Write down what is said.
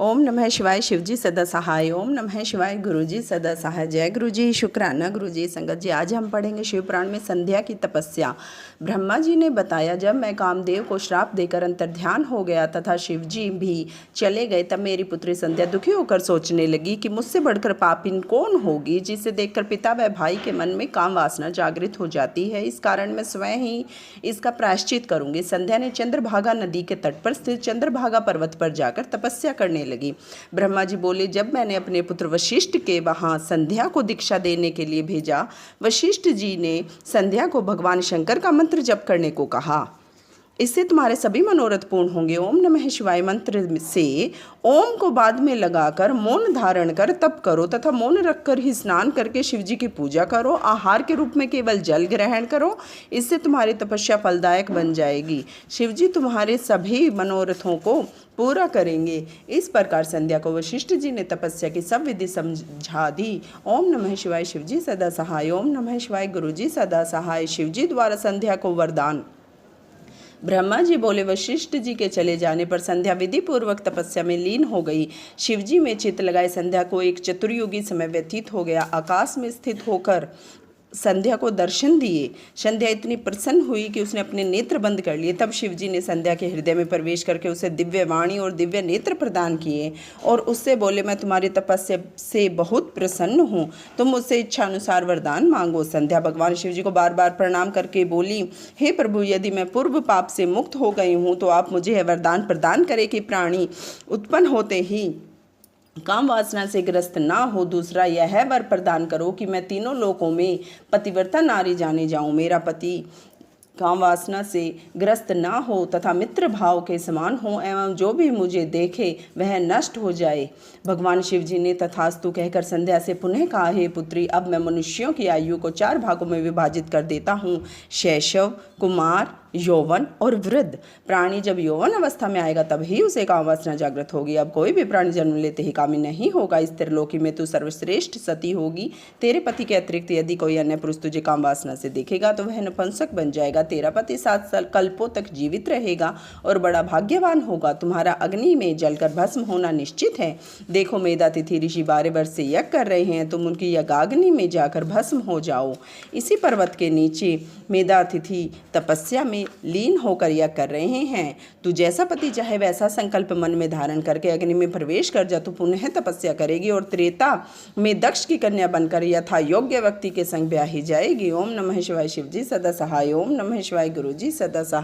ओम नमः शिवाय शिवजी सदा सहाय। ओम नमः शिवाय गुरुजी सदा सहाय। जय गुरुजी, शुक्राना गुरुजी। संगत जी, आज हम पढ़ेंगे शिव पुराण में संध्या की तपस्या। ब्रह्मा जी ने बताया, जब मैं कामदेव को श्राप देकर अंतर्ध्यान हो गया तथा शिवजी भी चले गए, तब मेरी पुत्री संध्या दुखी होकर सोचने लगी कि मुझसे बढ़कर पापिन कौन होगी, जिसे देखकर पिता व भाई के मन में काम वासना जागृत हो जाती है। इस कारण मैं स्वयं ही इसका प्रायश्चित करूंगी। संध्या ने चंद्रभागा नदी के तट पर स्थित चंद्रभागा पर्वत पर जाकर तपस्या करने लगी। ब्रह्मा जी बोले, जब मैंने अपने पुत्र वशिष्ठ के वहां संध्या को दीक्षा देने के लिए भेजा, वशिष्ठ जी ने संध्या को भगवान शंकर का मंत्र जप करने को कहा। इससे तुम्हारे सभी मनोरथ पूर्ण होंगे। ओम नमः शिवाय मंत्र से ओम को बाद में लगाकर मौन धारण कर तप करो तथा मौन रखकर ही स्नान करके शिवजी की पूजा करो। आहार के रूप में केवल जल ग्रहण करो, इससे तुम्हारी तपस्या फलदायक बन जाएगी। शिवजी तुम्हारे सभी मनोरथों को पूरा करेंगे। इस प्रकार संध्या को वशिष्ठ जी ने तपस्या की सब विधि समझा दी। ओम नमः शिवाय शिवजी सदा सहाय। ओम नमः शिवाय गुरुजी सदा सहाय। शिवजी द्वारा संध्या को वरदान। ब्रह्मा जी बोले, वशिष्ठ जी के चले जाने पर संध्या विधि पूर्वक तपस्या में लीन हो गई। शिवजी में चित्त लगाए संध्या को एक चतुर्युगी समय व्यतीत हो गया। आकाश में स्थित होकर संध्या को दर्शन दिए। संध्या इतनी प्रसन्न हुई कि उसने अपने नेत्र बंद कर लिए। तब शिवजी ने संध्या के हृदय में प्रवेश करके उसे दिव्य वाणी और दिव्य नेत्र प्रदान किए और उससे बोले, मैं तुम्हारी तपस्या से बहुत प्रसन्न हूँ, तुम मुझसे इच्छा अनुसार वरदान मांगो। संध्या भगवान शिवजी को बार बार प्रणाम करके बोली, हे प्रभु, यदि मैं पूर्व पाप से मुक्त हो गई हूँ तो आप मुझे यह वरदान प्रदान करें कि प्राणी उत्पन्न होते ही काम वासना से ग्रस्त ना हो। दूसरा, यह वर प्रदान करो कि मैं तीनों लोकों में पतिव्रता नारी जाने जाऊं। मेरा पति काम वासना से ग्रस्त ना हो तथा मित्र भाव के समान हो एवं जो भी मुझे देखे वह नष्ट हो जाए। भगवान शिव जी ने तथास्तु कहकर संध्या से पुनः कहा, हे पुत्री, अब मैं मनुष्यों की आयु को 4 भागों में विभाजित कर देता हूँ, शैशव, कुमार, यौवन और वृद्ध। प्राणी जब यौवन अवस्था में आएगा तब ही उसे काम वासना जागृत होगी। अब कोई भी प्राणी जन्म लेते ही कामी नहीं होगा। इस त्रिलोकी में तू सर्वश्रेष्ठ सती होगी। तेरे पति के अतिरिक्त यदि कोई अन्य पुरुष तुझे काम वासना से देखेगा तो वह नपुंसक बन जाएगा। तेरा पति 7 साल कल्पों तक जीवित रहेगा और बड़ा भाग्यवान होगा। तुम्हारा अग्नि में जलकर भस्म होना निश्चित है। देखो, मेधातिथि ऋषि 12 वर्ष से यज्ञ कर रहे हैं, तुम उनकी यज्ञाग्नि में जाकर भस्म हो जाओ। इसी पर्वत के नीचे मेधातिथि तपस्या में लीन होकर यज्ञ कर रहे हैं। तू जैसा पति चाहे वैसा संकल्प मन में धारण करके अग्नि में प्रवेश कर जा। तू पुनः तपस्या करेगी और त्रेता में दक्ष की कन्या बनकर यथा योग्य व्यक्ति के संग ब्याही जाएगी। ओम नमः शिवाय शिवजी सदा सहाय। ओम नमः शिवाय गुरुजी सदा सहाय।